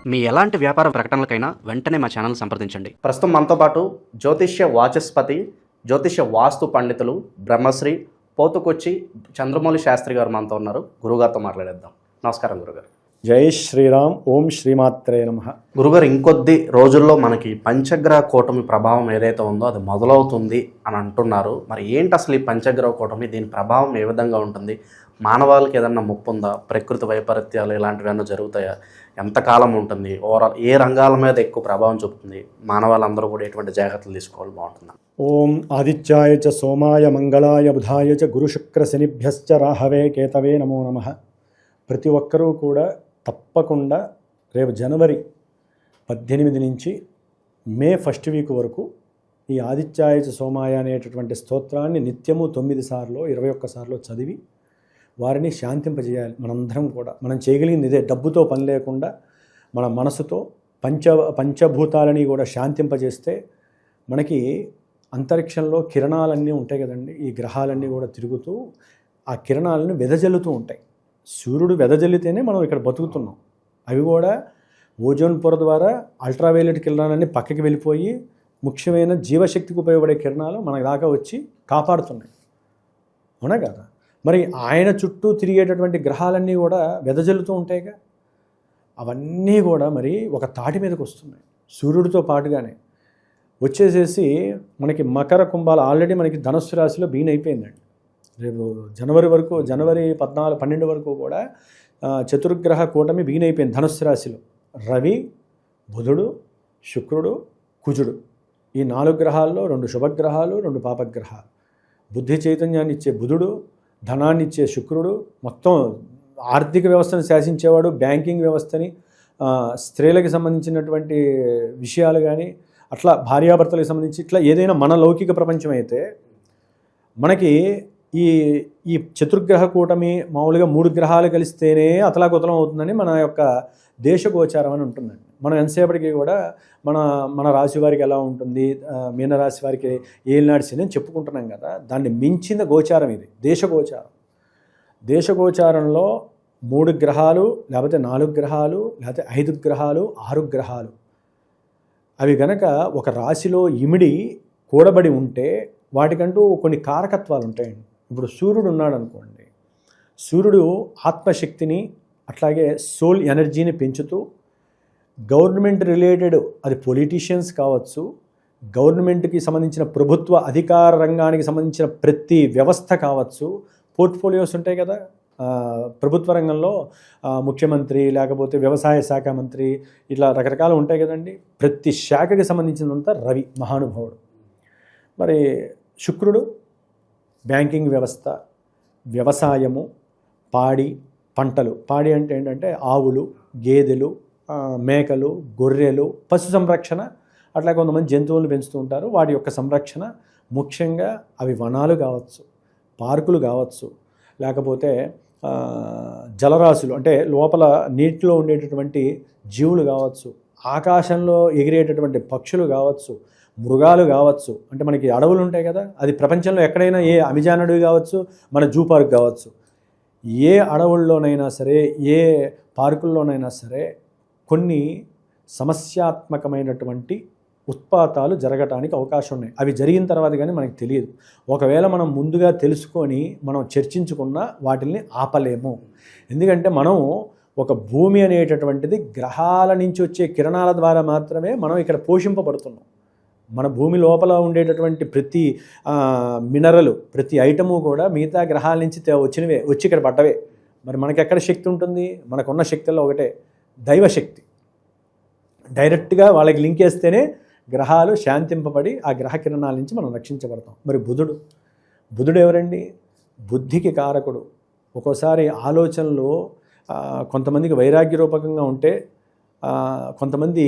మీ ఎలాంటి వ్యాపార ప్రకటనలకైనా వెంటనే మా ఛానల్ సంప్రదించండి. ప్రస్తుతం మనతో పాటు జ్యోతిష్య వాచస్పతి, జ్యోతిష్య వాస్తు పండితులు బ్రహ్మశ్రీ పోతుకొచ్చి చంద్రమౌళి శాస్త్రి గారు మనతో ఉన్నారు. గురుగారితో మాట్లాడేద్దాం. నమస్కారం గురుగారు. జై శ్రీరామ్. ఓం శ్రీమాత్రే నమః. గురుగారు, ఇంకొద్ది రోజుల్లో మనకి పంచగ్రహ కూటమి ప్రభావం ఏదైతే ఉందో అది మొదలవుతుంది అని అంటున్నారు. మరి ఏంటి అసలు ఈ పంచగ్రహ కూటమి? దీని ప్రభావం ఏ విధంగా ఉంటుంది? మానవాళికి ఏదన్నా ముప్పు ఉందా? ప్రకృతి వైపరీత్యాలు ఇలాంటివి ఏమైనా జరుగుతాయా? ఎంతకాలం ఉంటుంది? ఓవరాల్ ఏ రంగాల మీద ఎక్కువ ప్రభావం చూపుతుంది? మానవాళ్ళందరూ కూడా ఎటువంటి జాగ్రత్తలు తీసుకోవాలి బాగుంటుందా? ఓం ఆదిత్యాయ చ సోమాయ మంగళాయ బుధాయ చ గురు శుక్ర శనిభ్యశ్చ రాహవే కేతవే నమో నమః. ప్రతి ఒక్కరూ కూడా తప్పకుండా రేపు జనవరి 18 నుంచి మే 1 వీక్ వరకు ఈ ఆదిత్యాయ చ సోమాయ అనేటటువంటి స్తోత్రాన్ని నిత్యము 9 సార్లు 21 సార్లు చదివి వారిని శాంతింపజేయాలి. మనందరం కూడా మనం చేయగలిగింది ఇదే. డబ్బుతో పని లేకుండా మన మనసుతో పంచభూతాలని కూడా శాంతింపజేస్తే మనకి అంతరిక్షంలో కిరణాలన్నీ ఉంటాయి కదండి. ఈ గ్రహాలన్నీ కూడా తిరుగుతూ ఆ కిరణాలను వెదజల్లుతూ ఉంటాయి. సూర్యుడు వెదజల్లితేనే మనం ఇక్కడ బతుకుతున్నాం. అవి కూడా ఓజోన్ పొర ద్వారా అల్ట్రావైలెట్ కిరణాలన్నీ పక్కకి వెళ్ళిపోయి ముఖ్యమైన జీవశక్తికి ఉపయోగపడే కిరణాలు మన దాకా వచ్చి కాపాడుతున్నాయి. అవునా కదా? మరి ఆయన చుట్టూ తిరిగేటటువంటి గ్రహాలన్నీ కూడా వెదజల్లుతూ ఉంటాయిగా. అవన్నీ కూడా మరి ఒక తాటి మీదకి వస్తున్నాయి సూర్యుడితో పాటుగానే వచ్చేసేసి మనకి మకర కుంభాలు ఆల్రెడీ మనకి ధనుస్సు రాశిలో బీన్ అయిపోయిందండి. రేపు జనవరి 12 వరకు కూడా చతుర్గ్రహ కూటమి బీన్ అయిపోయింది ధనుస్సు రాశిలో. రవి, బుధుడు, శుక్రుడు, కుజుడు, ఈ 4 గ్రహాల్లో 2 శుభగ్రహాలు, 2 పాపగ్రహాలు. బుద్ధి చైతన్యాన్ని ఇచ్చే బుధుడు, ధనాన్ని ఇచ్చే శుక్రుడు, మొత్తం ఆర్థిక వ్యవస్థను శాసించేవాడు, బ్యాంకింగ్ వ్యవస్థని, స్త్రీలకు సంబంధించినటువంటి విషయాలు కానీ అట్లా భార్యాభర్తలకు సంబంధించి ఇట్లా ఏదైనా మన లౌకిక ప్రపంచం అయితే మనకి ఈ చతుర్గ్రహ కూటమి మామూలుగా 3 గ్రహాలు కలిస్తేనే అతలాకుతలం అవుతుందని మన యొక్క దేశగోచారం అని ఉంటుందండి. మనం ఎంతసేపటికి కూడా మన రాశి వారికి ఎలా ఉంటుంది, మీనరాశి వారికి ఏలినాటి శని అని చెప్పుకుంటున్నాం కదా. దాన్ని మించిన గోచారం ఇది దేశగోచారం. దేశగోచారంలో 3 గ్రహాలు లేకపోతే 4 గ్రహాలు లేకపోతే 5 గ్రహాలు 6 గ్రహాలు అవి గనక ఒక రాశిలో ఇమిడి కూడబడి ఉంటే వాటికంటూ కొన్ని కారకత్వాలు ఉంటాయండి. ఇప్పుడు సూర్యుడు ఉన్నాడు అనుకోండి, సూర్యుడు ఆత్మశక్తిని అట్లాగే సోల్ ఎనర్జీని పెంచుతూ గవర్నమెంట్ రిలేటెడ్, అది పొలిటీషియన్స్ కావచ్చు, గవర్నమెంట్కి సంబంధించిన ప్రభుత్వ అధికార రంగానికి సంబంధించిన ప్రతి వ్యవస్థ కావచ్చు, పోర్ట్ఫోలియోస్ ఉంటాయి కదా. ప్రభుత్వ రంగంలో ముఖ్యమంత్రి లేకపోతే వ్యవసాయ శాఖ మంత్రి ఇట్లా రకరకాలు ఉంటాయి కదండి. ప్రతి శాఖకి సంబంధించినంత రవి మహానుభావుడు. మరి శుక్రుడు బ్యాంకింగ్ వ్యవస్థ, వ్యవసాయము, పాడి పంటలు. పాడి అంటే ఏంటంటే ఆవులు, గేదెలు, మేకలు, గొర్రెలు, పశు సంరక్షణ, అట్లా కొంతమంది జంతువులను పెంచుతూ ఉంటారు. వాటి యొక్క సంరక్షణ, ముఖ్యంగా అవి వనాలు కావచ్చు, పార్కులు కావచ్చు, లేకపోతే జలరాశులు అంటే లోపల నీటిలో ఉండేటటువంటి జీవులు కావచ్చు, ఆకాశంలో ఎగిరేటటువంటి పక్షులు కావచ్చు, మృగాలు కావచ్చు. అంటే మనకి అడవులు ఉంటాయి కదా, అది ప్రపంచంలో ఎక్కడైనా ఏ అమెజాన్ అడవి కావచ్చు, మన జూ పార్క్ కావచ్చు, ఏ అడవుల్లోనైనా సరే, ఏ పార్కుల్లోనైనా సరే కొన్ని సమస్యాత్మకమైనటువంటి ఉత్పాతాలు జరగటానికి అవకాశం ఉన్నాయి. అవి జరిగిన తర్వాత కానీ మనకు తెలియదు. ఒకవేళ మనం ముందుగా తెలుసుకొని మనం చర్చించుకున్నా వాటిల్ని ఆపలేము. ఎందుకంటే మనం ఒక భూమి అనేటటువంటిది గ్రహాల నుంచి వచ్చే కిరణాల ద్వారా మాత్రమే మనం ఇక్కడ పోషింపబడుతున్నాం. మన భూమి లోపల ఉండేటటువంటి ప్రతి మినరల్, ప్రతి ఐటము కూడా మిగతా గ్రహాల నుంచి వచ్చినవే, వచ్చి ఇక్కడ పడ్డవే. మరి మనకి ఎక్కడ శక్తి ఉంటుంది? మనకున్న శక్తుల్లో ఒకటే దైవశక్తి. డైరెక్ట్గా వాళ్ళకి లింక్ వేస్తేనే గ్రహాలు శాంతింపబడి ఆ గ్రహ కిరణాల నుంచి మనం రక్షించబడతాం. మరి బుధుడు ఎవరండి? బుద్ధికి కారకుడు. ఒక్కోసారి ఆలోచనలు కొంతమందికి వైరాగ్య రూపకంగా ఉంటే, కొంతమంది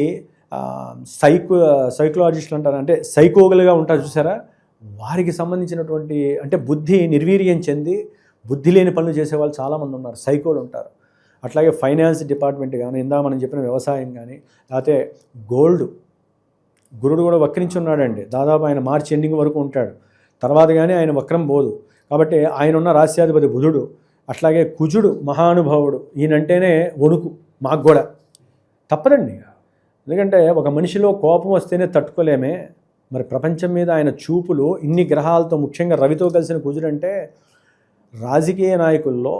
సైకలాజిస్టులు అంటారు, అంటే సైకోగలుగా ఉంటారు చూసారా, వారికి సంబంధించినటువంటి అంటే బుద్ధి నిర్వీర్యం చెంది బుద్ధి లేని పనులు చేసేవాళ్ళు చాలామంది ఉన్నారు, సైకోలు ఉంటారు. అట్లాగే ఫైనాన్స్ డిపార్ట్మెంట్ కానీ, మనం చెప్పిన వ్యవసాయం కానీ, లేకపోతే గురుడు కూడా వక్రించి ఉన్నాడండి. దాదాపు ఆయన మార్చి ఎండింగ్ వరకు ఉంటాడు, తర్వాత కానీ ఆయన వక్రం పోదు. కాబట్టి ఆయన ఉన్న రాశ్యాధిపతి బుధుడు. అట్లాగే కుజుడు మహానుభావుడు, ఈయనంటేనే వణుకు మాకు కూడా. తప్పదండి. ఎందుకంటే ఒక మనిషిలో కోపం వస్తేనే తట్టుకోలేమే, మరి ప్రపంచం మీద ఆయన చూపులు ఇన్ని గ్రహాలతో, ముఖ్యంగా రవితో కలిసిన కుజుడంటే రాజకీయ నాయకుల్లో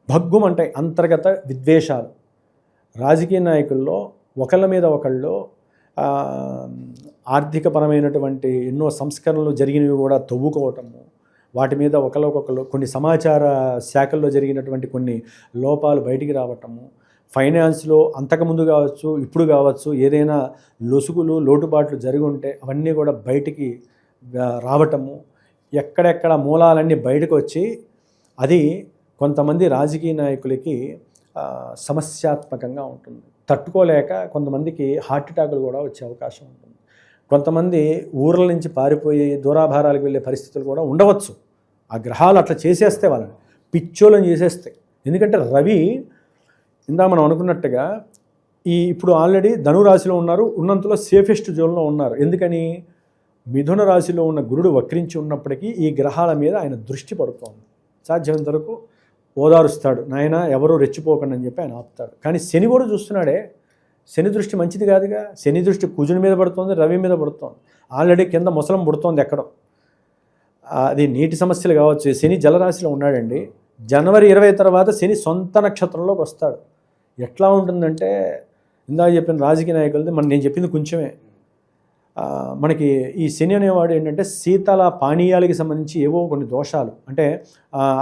భగ్గుమంటాయి అంతర్గత విద్వేషాలు. రాజకీయ నాయకుల్లో ఒకళ్ళ మీద ఒకళ్ళు ఆర్థికపరమైనటువంటి ఎన్నో సంస్కరణలు జరిగినవి కూడా తవ్వుకోవటము, వాటి మీద ఒకరికొకరు కొన్ని సమాచార శాఖల్లో జరిగినటువంటి కొన్ని లోపాలు బయటికి రావటము, ఫైనాన్స్లో అంతకుముందు కావచ్చు ఇప్పుడు కావచ్చు ఏదైనా లొసుగులు లోటుబాట్లు జరిగి ఉంటే అవన్నీ కూడా బయటికి రావటము, ఎక్కడెక్కడ మూలాలన్నీ బయటకు వచ్చి అది కొంతమంది రాజకీయ నాయకులకి సమస్యాత్మకంగా ఉంటుంది. తట్టుకోలేక కొంతమందికి హార్ట్ అటాకులు కూడా వచ్చే అవకాశం ఉంటుంది. కొంతమంది ఊర్ల నుంచి పారిపోయి దూరాభారాలకు వెళ్ళే పరిస్థితులు కూడా ఉండవచ్చు. ఆ గ్రహాలు అట్లా చేసేస్తే వాళ్ళని పిచ్చోళ్ళని చేసేస్తాయి. ఎందుకంటే రవి ఇందా మనం అనుకున్నట్టుగా ఇప్పుడు ఆల్రెడీ ధనురాశిలో ఉన్నారు, ఉన్నంతలో సేఫెస్ట్ జోన్లో ఉన్నారు. ఎందుకని? మిథున రాశిలో ఉన్న గురుడు వక్రించి ఉన్నప్పటికీ ఈ గ్రహాల మీద ఆయన దృష్టి పడుతోంది. సాధ్యమైనంత వరకు ఓదారుస్తాడు, నాయన ఎవరూ రెచ్చిపోకండి అని చెప్పి ఆయన ఆపుతాడు. కానీ శని కూడా చూస్తున్నాడే, శని దృష్టి మంచిది కాదుగా. శని దృష్టి కుజుని మీద పడుతోంది, రవి మీద పడుతోంది. ఆల్రెడీ కింద ముసలం పుడుతోంది ఎక్కడో. అది నీటి సమస్యలు కావచ్చు. శని జలరాశిలో ఉన్నాడండి. జనవరి 20 తర్వాత శని సొంత నక్షత్రంలోకి వస్తాడు. ఎట్లా ఉంటుందంటే ఇందాక చెప్పిన రాజకీయ నాయకులది నేను చెప్పింది కొంచెమే. మనకి ఈ శని అనేవాడు ఏంటంటే శీతల పానీయాలకి సంబంధించి ఏవో కొన్ని దోషాలు, అంటే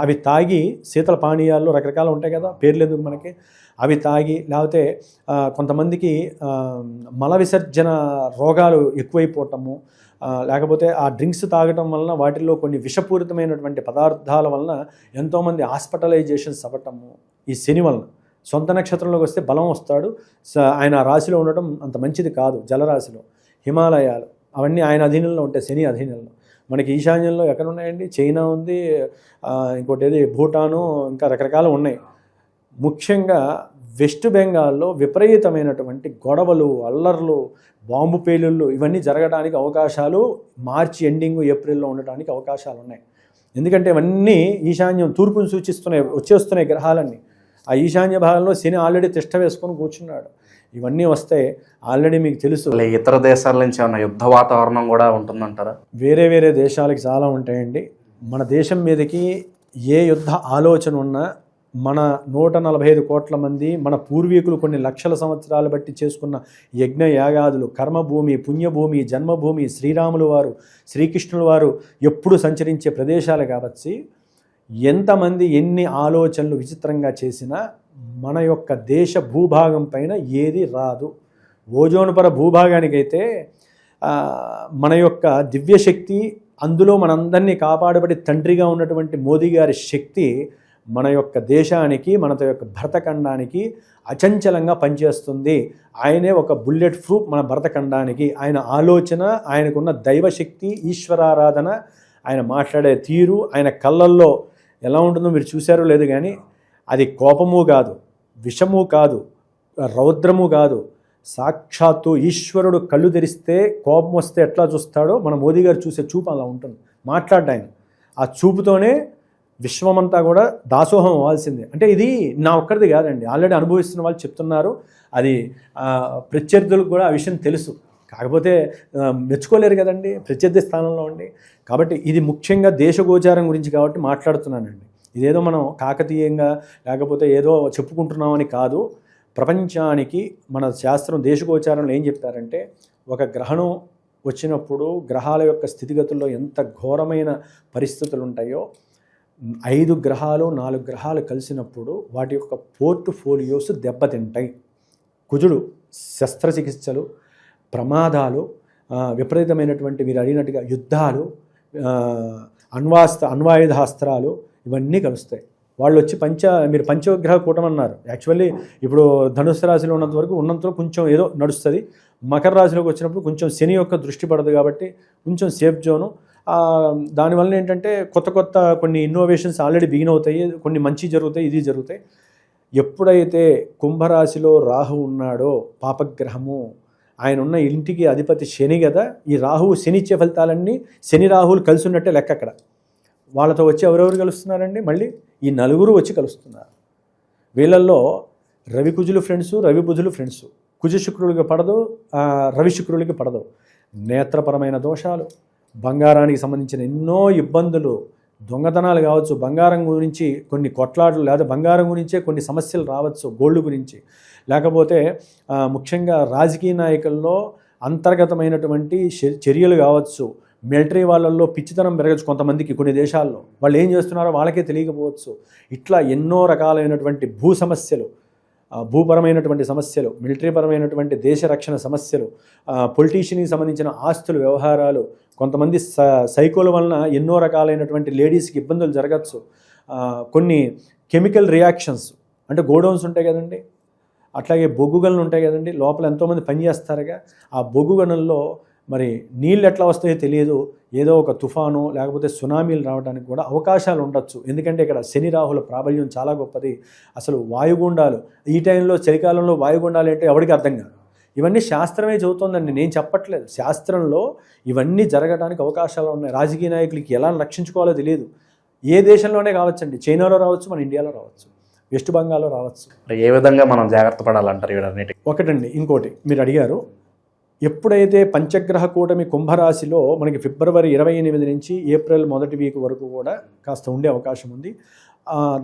అవి తాగి, శీతల పానీయాల్లో రకరకాలు ఉంటాయి కదా, పేర్లు ఎందుకు మనకి, అవి తాగి లేకపోతే కొంతమందికి మల విసర్జన రోగాలు ఎక్కువైపోవటము, లేకపోతే ఆ డ్రింక్స్ తాగటం వలన వాటిల్లో కొన్ని విషపూరితమైనటువంటి పదార్థాల వలన ఎంతోమంది హాస్పిటలైజేషన్స్ అవ్వటము ఈ శని వలన. సొంత నక్షత్రంలోకి వస్తే బలం వస్తాడు. ఆయన రాశిలో ఉండటం అంత మంచిది కాదు. జలరాశిలో హిమాలయాలు అవన్నీ ఆయన అధీనంలో ఉంటాయి, శని అధీనంలో. మనకి ఈశాన్యంలో ఎక్కడ ఉన్నాయండి? చైనా ఉంది, ఇంకోటి ఏది భూటాను, ఇంకా రకరకాలు ఉన్నాయి. ముఖ్యంగా వెస్ట్ బెంగాల్లో విపరీతమైనటువంటి గొడవలు, అల్లర్లు, బాంబు పేలుళ్ళు ఇవన్నీ జరగడానికి అవకాశాలు మార్చి ఎండింగ్ ఏప్రిల్లో ఉండడానికి అవకాశాలు ఉన్నాయి. ఎందుకంటే ఇవన్నీ ఈశాన్యం తూర్పును సూచిస్తున్నాయి, వచ్చేస్తున్నాయి గ్రహాలన్నీ. ఆ ఈశాన్య భాగంలో శని ఆల్రెడీ తిష్ట వేసుకొని కూర్చున్నాడు. ఇవన్నీ వస్తే ఆల్రెడీ మీకు తెలుసు. ఇతర దేశాల నుంచి ఏమన్నా యుద్ధ వాతావరణం కూడా ఉంటుందంటారా? వేరే వేరే దేశాలకి చాలా ఉంటాయండి. మన దేశం మీదకి ఏ యుద్ధ ఆలోచన ఉన్నా మన 145 కోట్ల మంది మన పూర్వీకులు కొన్ని లక్షల సంవత్సరాలు బట్టి చేసుకున్న యజ్ఞ యాగాదులు, కర్మభూమి, పుణ్యభూమి, జన్మభూమి, శ్రీరాములు వారు, శ్రీకృష్ణుల వారు ఎప్పుడు సంచరించే ప్రదేశాలు కాబట్టి ఎంతమంది ఎన్ని ఆలోచనలు విచిత్రంగా చేసినా మన యొక్క దేశ భూభాగం పైన ఏది రాదు. ఓజోనుపర భూభాగానికైతే మన యొక్క దివ్యశక్తి, అందులో మనందరినీ కాపాడబడి తండ్రిగా ఉన్నటువంటి మోదీ గారి శక్తి మన యొక్క దేశానికి, మన యొక్క భరతఖండానికి అచంచలంగా పనిచేస్తుంది. ఆయనే ఒక బుల్లెట్ ప్రూఫ్ మన భరతఖండానికి. ఆయన ఆలోచన, ఆయనకున్న దైవశక్తి, ఈశ్వరారాధన, ఆయన మాట్లాడే తీరు, ఆయన కళ్ళల్లో ఎలా ఉంటుందో మీరు చూశారో లేదు, కానీ అది కోపము కాదు, విషము కాదు, రౌద్రము కాదు. సాక్షాత్తు ఈశ్వరుడు కళ్ళు తెరిస్తే కోపం వస్తే ఎట్లా చూస్తాడో మన మోదీ గారు చూసే చూపు అలా ఉంటుంది. మాట్లాడ్డా ఆయన ఆ చూపుతోనే విశ్వమంతా కూడా దాసోహం అవ్వాల్సిందే. అంటే ఇది నా ఒక్కరిది కాదండి, ఆల్రెడీ అనుభవిస్తున్న వాళ్ళు చెప్తున్నారు. అది ప్రత్యర్థులకు కూడా ఆ విషయం తెలుసు, కాకపోతే మెచ్చుకోలేరు కదండి ప్రత్యర్థి స్థానంలో ఉండి. కాబట్టి ఇది ముఖ్యంగా దేశగోచారం గురించి కాబట్టి మాట్లాడుతున్నానండి. ఇదేదో మనం కాకతీయంగా లేకపోతే ఏదో చెప్పుకుంటున్నామని కాదు. ప్రపంచానికి మన శాస్త్రం దేశగోచారంలో ఏం చెప్తారంటే, ఒక గ్రహణం వచ్చినప్పుడు గ్రహాల యొక్క స్థితిగతుల్లో ఎంత ఘోరమైన పరిస్థితులు ఉంటాయో, 5 గ్రహాలు 4 గ్రహాలు కలిసినప్పుడు వాటి యొక్క పోర్ట్ఫోలియోస్ దెబ్బతింటాయి. కుజుడు శస్త్రచికిత్సలు, ప్రమాదాలు, విపరీతమైనటువంటి మీరు అడిగినట్టుగా యుద్ధాలు, అణ్వాయుధాస్త్రాలు ఇవన్నీ కలుస్తాయి. వాళ్ళు వచ్చి మీరు పంచగ్రహ కూటమి అన్నారు. యాక్చువల్లీ ఇప్పుడు ధనుస్సు రాశిలో ఉన్నంతవరకు కొంచెం ఏదో నడుస్తుంది. మకర రాశిలోకి వచ్చినప్పుడు కొంచెం శని యొక్క దృష్టి పడదు కాబట్టి కొంచెం సేఫ్ జోను. దానివల్ల ఏంటంటే కొత్త కొన్ని ఇన్నోవేషన్స్ ఆల్రెడీ బిగిన్ అవుతాయి, కొన్ని మంచి జరుగుతాయి, ఇది జరుగుతాయి. ఎప్పుడైతే కుంభరాశిలో రాహు ఉన్నాడో పాపగ్రహము, ఆయన ఉన్న ఇంటికి అధిపతి శని కదా, ఈ రాహువు శని ఇచ్చే ఫలితాలన్నీ శని రాహువులు కలిసి ఉన్నట్టే లెక్క. అక్కడ వాళ్ళతో వచ్చి ఎవరెవరు కలుస్తున్నారండి? మళ్ళీ ఈ 4 వచ్చి కలుస్తున్నారు. వీళ్ళల్లో రవి కుజులు ఫ్రెండ్సు, రవి బుధులు ఫ్రెండ్సు. కుజ శుక్రులకి పడదు, రవి శుక్రులకి పడదు. నేత్రపరమైన దోషాలు, బంగారానికి సంబంధించిన ఎన్నో ఇబ్బందులు, దొంగతనాలు కావచ్చు, బంగారం గురించి కొన్ని కొట్లాటలు, లేదా బంగారం గురించే కొన్ని సమస్యలు రావచ్చు, గోల్డ్ గురించి, లేకపోతే ముఖ్యంగా రాజకీయ నాయకుల్లో అంతర్గతమైనటువంటి చర్యలు కావచ్చు, మిలిటరీ వాళ్ళల్లో పిచ్చితనం పెరగచ్చు కొంతమందికి కొన్ని దేశాల్లో, వాళ్ళు ఏం చేస్తున్నారో వాళ్ళకే తెలియకపోవచ్చు. ఇట్లా ఎన్నో రకాలైనటువంటి భూ సమస్యలు, భూపరమైనటువంటి సమస్యలు, మిలిటరీ పరమైనటువంటి దేశ రక్షణ సమస్యలు, పొలిటీషియన్కి సంబంధించిన ఆస్తుల వ్యవహారాలు, కొంతమంది సైకోల వలన ఎన్నో రకాలైనటువంటి లేడీస్కి ఇబ్బందులు జరగచ్చు. కొన్ని కెమికల్ రియాక్షన్స్, అంటే గోడౌన్స్ ఉంటాయి కదండి, అట్లాగే బొగ్గు గనులు ఉంటాయి కదండి, లోపల ఎంతోమంది పనిచేస్తారుగా, ఆ బొగ్గు గనుల్లో మరి నీళ్ళు ఎట్లా వస్తాయో తెలియదు, ఏదో ఒక తుఫాను లేకపోతే సునామీలు రావడానికి కూడా అవకాశాలు ఉండొచ్చు. ఎందుకంటే ఇక్కడ శని రాహుల ప్రాబల్యం చాలా గొప్పది. అసలు వాయుగుండాలు, ఈ టైంలో చలికాలంలో వాయుగుండాలు అంటే ఎవరికి అర్థం కాదు. ఇవన్నీ శాస్త్రమే చెబుతోందండి, నేను చెప్పట్లేదు. శాస్త్రంలో ఇవన్నీ జరగడానికి అవకాశాలు ఉన్నాయి. రాజకీయ నాయకులకి ఎలా రక్షించుకోవాలో తెలియదు. ఏ దేశంలోనే కావచ్చండి, చైనాలో రావచ్చు, మన ఇండియాలో రావచ్చు, వెస్ట్ బెంగాల్లో రావచ్చు. ఏ విధంగా మనం జాగ్రత్త పడాలంటారు వీటన్నిటికీ? ఒకటండి, ఇంకోటి మీరు అడిగారు, ఎప్పుడైతే పంచగ్రహ కూటమి కుంభరాశిలో మనకి ఫిబ్రవరి 28 నుంచి ఏప్రిల్ మొదటి వీక్ వరకు కూడా కాస్త ఉండే అవకాశం ఉంది.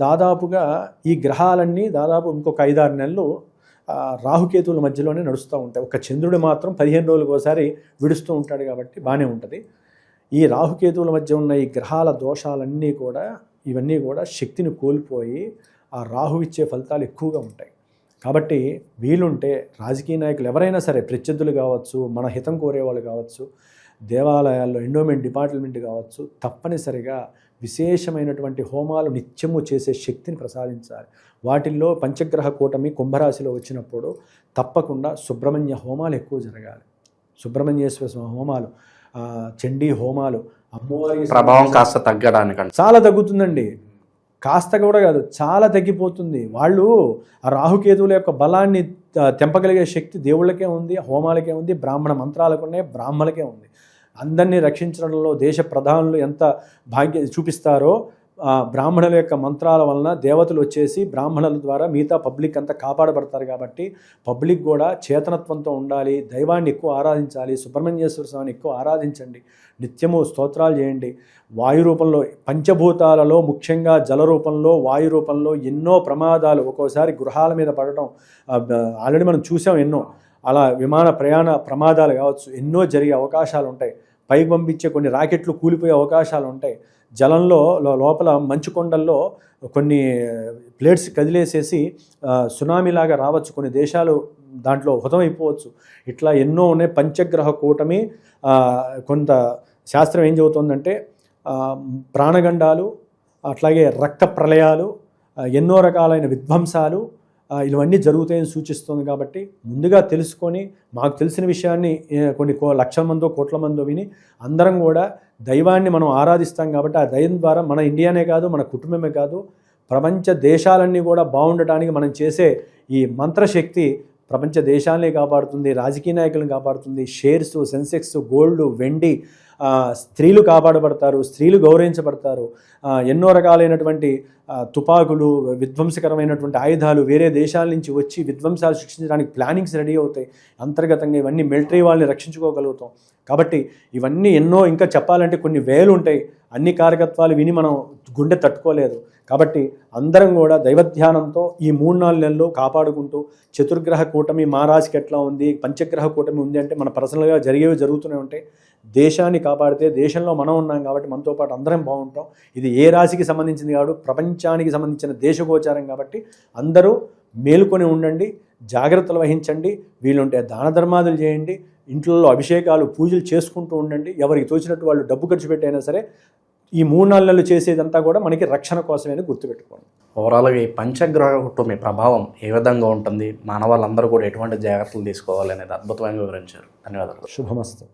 దాదాపుగా ఈ గ్రహాలన్నీ దాదాపు ఇంకొక 5-6 నెలలు రాహుకేతువుల మధ్యలోనే నడుస్తూ ఉంటాయి. ఒక చంద్రుడు మాత్రం 15 రోజులకు ఒకసారి విడుస్తూ ఉంటాడు కాబట్టి బాగానే ఉంటుంది. ఈ రాహుకేతువుల మధ్య ఉన్న ఈ గ్రహాల దోషాలన్నీ కూడా, ఇవన్నీ కూడా శక్తిని కోల్పోయి ఆ రాహు ఇచ్చే ఫలితాలు ఎక్కువగా ఉంటాయి. కాబట్టి వీలుంటే రాజకీయ నాయకులు ఎవరైనా సరే, ప్రత్యర్థులు కావచ్చు, మన హితం కోరేవాళ్ళు కావచ్చు, దేవాలయాల్లో ఎండోమెంట్ డిపార్ట్మెంట్ కావచ్చు, తప్పనిసరిగా విశేషమైనటువంటి హోమాలు నిత్యము చేసే శక్తిని ప్రసాదించాలి. వాటిల్లో పంచగ్రహ కూటమి కుంభరాశిలో వచ్చినప్పుడు తప్పకుండా సుబ్రహ్మణ్య హోమాలు ఎక్కువ జరగాలి. సుబ్రహ్మణ్యేశ్వర స్వామి హోమాలు, చండీ హోమాలు, అమ్మవారి ప్రభావం కాస్త తగ్గడానికి చాలా తగ్గుతుందండి. కాస్త కూడా కాదు, చాలా తగ్గిపోతుంది. వాళ్ళు ఆ రాహుకేతువుల యొక్క బలాన్ని తెంపగలిగే శక్తి దేవుళ్ళకే ఉంది, హోమాలకే ఉంది, బ్రాహ్మణ మంత్రాలకు ఉన్నాయి, బ్రాహ్మణులకే ఉంది. అందరినీ రక్షించడంలో దేశ ప్రధానులు ఎంత భాగ్యం చూపిస్తారో, బ్రాహ్మణుల యొక్క మంత్రాల వలన దేవతలు వచ్చేసి బ్రాహ్మణుల ద్వారా మిగతా పబ్లిక్ అంతా కాపాడబడతారు. కాబట్టి పబ్లిక్ కూడా చేతనత్వంతో ఉండాలి, దైవాన్ని ఎక్కువ ఆరాధించాలి, సుబ్రహ్మణ్యేశ్వర స్వామిని ఎక్కువ ఆరాధించండి, నిత్యము స్తోత్రాలు చేయండి. వాయు రూపంలో, పంచభూతాలలో ముఖ్యంగా జల రూపంలో, వాయు రూపంలో ఎన్నో ప్రమాదాలు, ఒక్కోసారి గృహాల మీద పడటం ఆల్రెడీ మనం చూసాం ఎన్నో. అలా విమాన ప్రయాణ ప్రమాదాలు కావచ్చు, ఎన్నో జరిగే అవకాశాలు ఉంటాయి. పైకి పంపించే కొన్ని రాకెట్లు కూలిపోయే అవకాశాలు ఉంటాయి. జలంలో లోపల మంచు కొండల్లో కొన్ని ప్లేట్స్ కదిలేసేసి సునామీలాగా రావచ్చు, కొన్ని దేశాలు దాంట్లో హుతమైపోవచ్చు. ఇట్లా ఎన్నో ఉన్నాయి. పంచగ్రహ కూటమి కొంత శాస్త్రం ఏం చెబుతోందంటే ప్రాణగండాలు, అట్లాగే రక్త ప్రళయాలు, ఎన్నో రకాలైన విధ్వంసాలు ఇవన్నీ జరుగుతాయని సూచిస్తుంది. కాబట్టి ముందుగా తెలుసుకొని, మాకు తెలిసిన విషయాన్ని కొన్ని లక్షల మందో కోట్ల మందో విని అందరం కూడా దైవాన్ని మనం ఆరాధిస్తాం. కాబట్టి ఆ దైవం ద్వారా మన ఇండియానే కాదు, మన కుటుంబమే కాదు, ప్రపంచ దేశాలన్నీ కూడా బాగుండటానికి మనం చేసే ఈ మంత్రశక్తి ప్రపంచ దేశాలనే కాపాడుతుంది, రాజకీయ నాయకులను కాపాడుతుంది. షేర్స్, సెన్సెక్స్, గోల్డ్, వెండి, స్త్రీలు కాపాడబడతారు, స్త్రీలు గౌరవించబడతారు. ఎన్నో రకాలైనటువంటి తుపాకులు, విధ్వంసకరమైనటువంటి ఆయుధాలు వేరే దేశాల నుంచి వచ్చి విధ్వంసాలు సృష్టించడానికి ప్లానింగ్స్ రెడీ అవుతాయి. అంతర్గతంగా ఇవన్నీ మిలిటరీ వాళ్ళని రక్షించుకోగలుగుతాం. కాబట్టి ఇవన్నీ ఎన్నో, ఇంకా చెప్పాలంటే కొన్ని వేలు ఉంటాయి. అన్ని కారకత్వాలు విని మనం గుండె తట్టుకోలేదు. కాబట్టి అందరం కూడా దైవధ్యానంతో ఈ 3-4 నెలలు కాపాడుకుంటూ, చతుర్గ్రహ కూటమి మా రాశికి ఎట్లా ఉంది, పంచగ్రహ కూటమి ఉంది అంటే మన పర్సనల్గా జరిగేవి జరుగుతూనే ఉంటాయి. దేశాన్ని కాపాడితే దేశంలో మనం ఉన్నాం కాబట్టి మనతో పాటు అందరం బాగుంటాం. ఇది ఏ రాశికి సంబంధించింది కాదు, ప్రపంచానికి సంబంధించిన దేశగోచారం. కాబట్టి అందరూ మేలుకొని ఉండండి, జాగ్రత్తలు వహించండి. వీలుంటే దాన ధర్మాదులు చేయండి, ఇంట్లో అభిషేకాలు, పూజలు చేసుకుంటూ ఉండండి. ఎవరికి తోచినట్టు వాళ్ళు డబ్బు ఖర్చు పెట్టైనా సరే ఈ 3-4 నెలలు చేసేదంతా కూడా మనకి రక్షణ కోసమే గుర్తుపెట్టుకోండి. ఓవరాల్గా ఈ పంచగ్రహ కూటమి ప్రభావం ఏ విధంగా ఉంటుంది, మానవాళ్ళందరూ కూడా ఎటువంటి జాగ్రత్తలు తీసుకోవాలి అనేది అద్భుతంగా వివరించారు. ధన్యవాదాలు. శుభమస్తు.